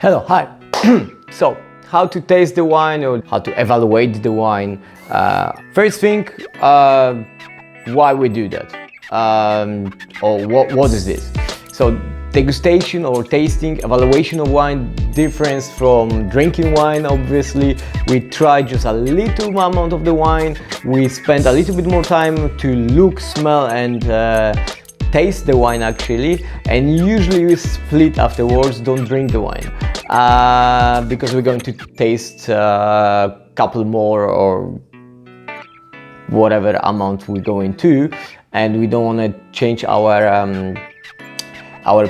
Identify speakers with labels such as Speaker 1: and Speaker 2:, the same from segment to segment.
Speaker 1: Hello, hi. So, how to taste the wine or how to evaluate the wine? First thing, why we do that? Or what is this? So, degustation or tasting, evaluation of wine difference from drinking wine. Obviously, we try just a little amount of the wine. We spend a little bit more time to look, smell, and taste the wine actually, and usually we split afterwards, don't drink the wine because we're going to taste a couple more or whatever amount we're going to, and we don't want to change our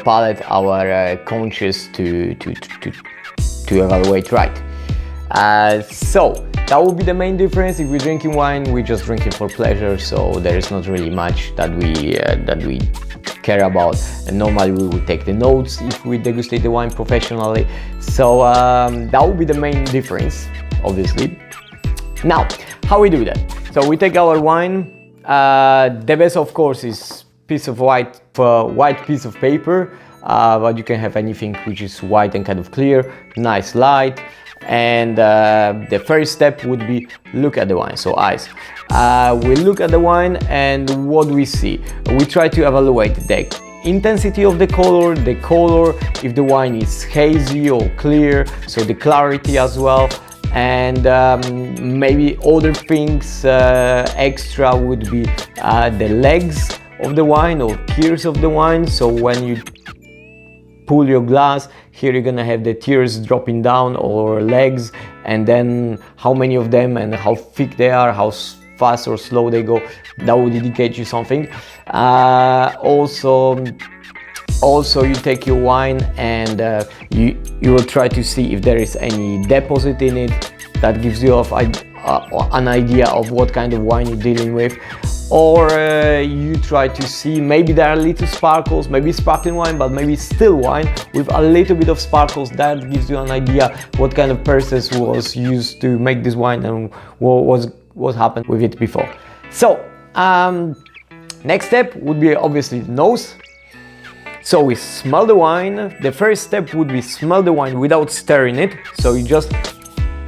Speaker 1: palate, our conscious to evaluate right. So that would be the main difference. If we're drinking wine, we're just drinking for pleasure, so there is not really much that we care about. And normally we would take the notes if we degustate the wine professionally. So that would be the main difference, obviously. Now, how we do that? So we take our wine. The best, of course, is piece of white piece of paper, but you can have anything which is white and kind of clear, nice light. And the first step would be look at the wine, so eyes. We look at the wine, and what we see? We try to evaluate the intensity of the color, if the wine is hazy or clear, so the clarity as well. And maybe other things extra would be the legs of the wine or tears of the wine. So when you pull your glass, here you're gonna have the tears dropping down or legs, and then how many of them and how thick they are, how fast or slow they go, that would indicate you something. Also you take your wine and you will try to see if there is any deposit in it. That gives you an idea of what kind of wine you're dealing with. Or you try to see, maybe there are little sparkles, maybe sparkling wine, but maybe still wine with a little bit of sparkles. That gives you an idea what kind of process was used to make this wine and what happened with it before. So next step would be obviously the nose. So we smell the wine. The first step would be smell the wine without stirring it. So you just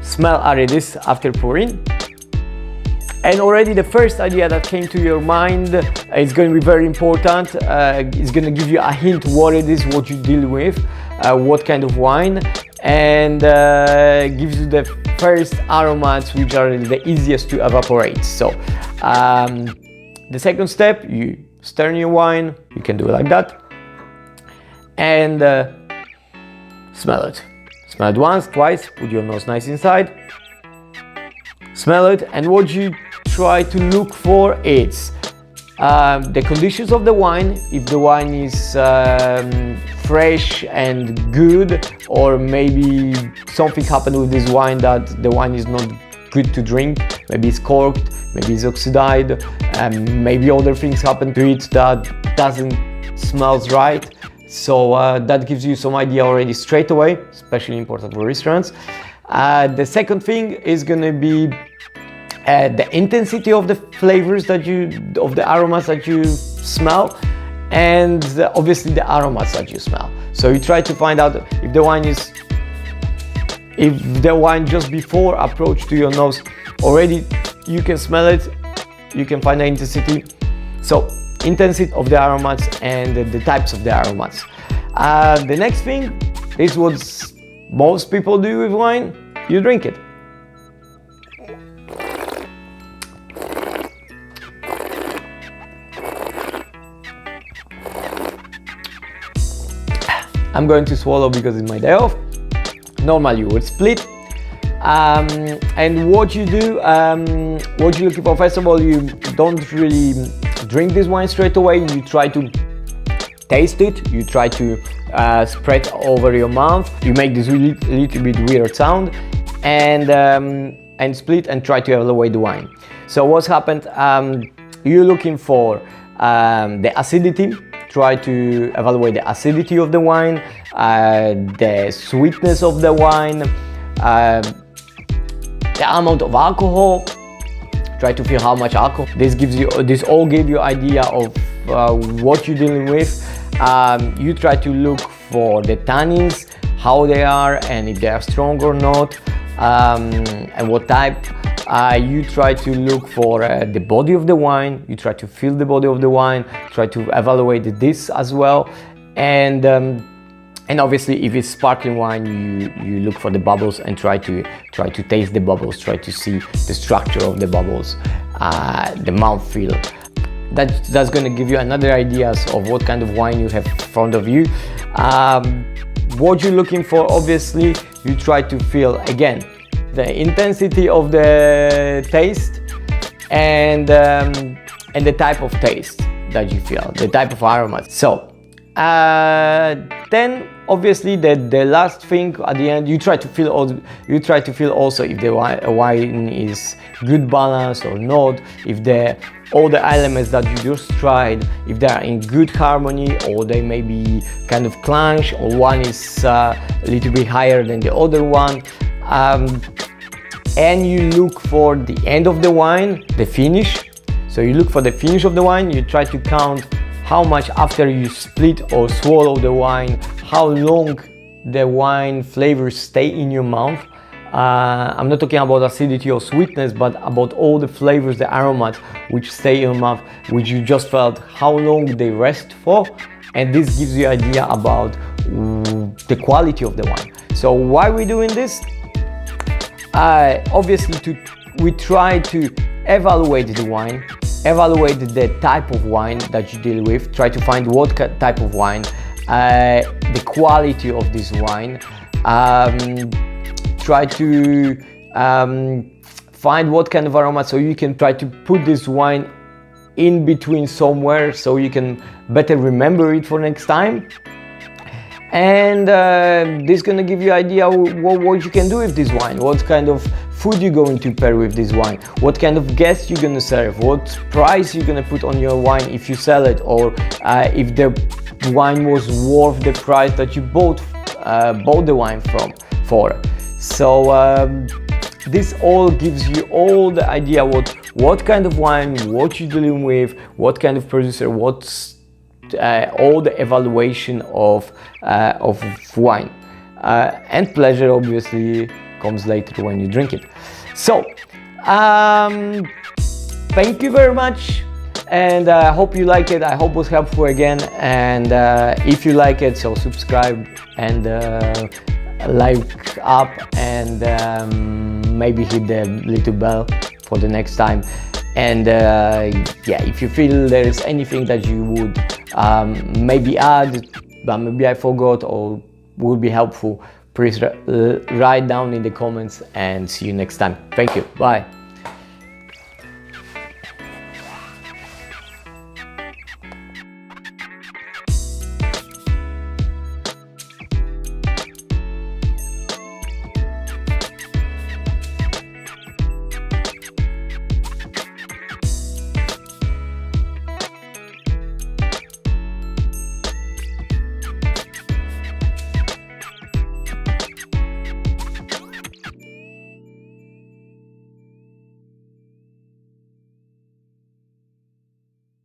Speaker 1: smell this after pouring. And already the first idea that came to your mind is going to be very important. It's going to give you a hint what it is, what you deal with, what kind of wine, and gives you the first aromas which are the easiest to evaporate. So the second step, you stir your wine. You can do it like that, and smell it. Smell it once, twice. Put your nose nice inside. Smell it, and what you try to look for is the conditions of the wine. If the wine is fresh and good, or maybe something happened with this wine that the wine is not good to drink. Maybe it's corked, maybe it's oxidized, and maybe other things happen to it that doesn't smells right. So that gives you some idea already straight away, especially important for restaurants. The second thing is gonna be the intensity of the flavors of the aromas that you smell, and obviously the aromas that you smell. So you try to find out if the wine just before approach to your nose already you can smell it, you can find the intensity. So intensity of the aromas and the types of the aromas. The next thing is what most people do with wine. You drink it. I'm going to swallow because it's my day off. Normally you would split. And what you do, what you're looking for, first of all, you don't really drink this wine straight away. You try to taste it. You try to spread over your mouth. You make this little bit weird sound, and split and try to evaluate the wine. So what's happened? You're looking for the acidity. Try to evaluate the acidity of the wine, the sweetness of the wine, the amount of alcohol. Try to feel how much alcohol. This all give you idea of what you're dealing with. You try to look for the tannins, how they are and if they are strong or not, and what type. You try to look for the body of the wine, you try to feel the body of the wine, try to evaluate this as well, and obviously if it's sparkling wine, you look for the bubbles and try to taste the bubbles, try to see the structure of the bubbles, the mouthfeel. That's going to give you another ideas of what kind of wine you have in front of you. What you're looking for, obviously, you try to feel again the intensity of the taste and the type of taste that you feel, the type of aromas. So then obviously the last thing at the end, you try to feel also if the wine is good balance or not, if all the elements that you just tried, if they are in good harmony or they may be kind of clash, or one is a little bit higher than the other one. And you look for the end of the wine, the finish. So you look for the finish of the wine, you try to count how much after you split or swallow the wine, how long the wine flavors stay in your mouth. I'm not talking about acidity or sweetness, but about all the flavors, the aromas which stay in your mouth, which you just felt, how long they rest for. And this gives you an idea about the quality of the wine. So why are we doing this? Obviously we try to evaluate the wine, evaluate the type of wine that you deal with, try to find what type of wine, the quality of this wine, try to find what kind of aroma, so you can try to put this wine in between somewhere so you can better remember it for next time. And this is gonna give you an idea what you can do with this wine, what kind of food you're going to pair with this wine, what kind of guests you're gonna serve, what price you're gonna put on your wine if you sell it, or if the wine was worth the price that you bought the wine for. So this all gives you all the idea what kind of wine, what you're dealing with, what kind of producer, what's all the evaluation of wine, and pleasure obviously comes later when you drink it. So thank you very much, and I hope you like it. I hope it was helpful again, and if you like it, so subscribe and like up, and maybe hit the little bell for the next time. And yeah, if you feel there is anything that you would maybe add, but maybe I forgot or would be helpful, please write down in the comments, and see you next time. Thank you. Bye.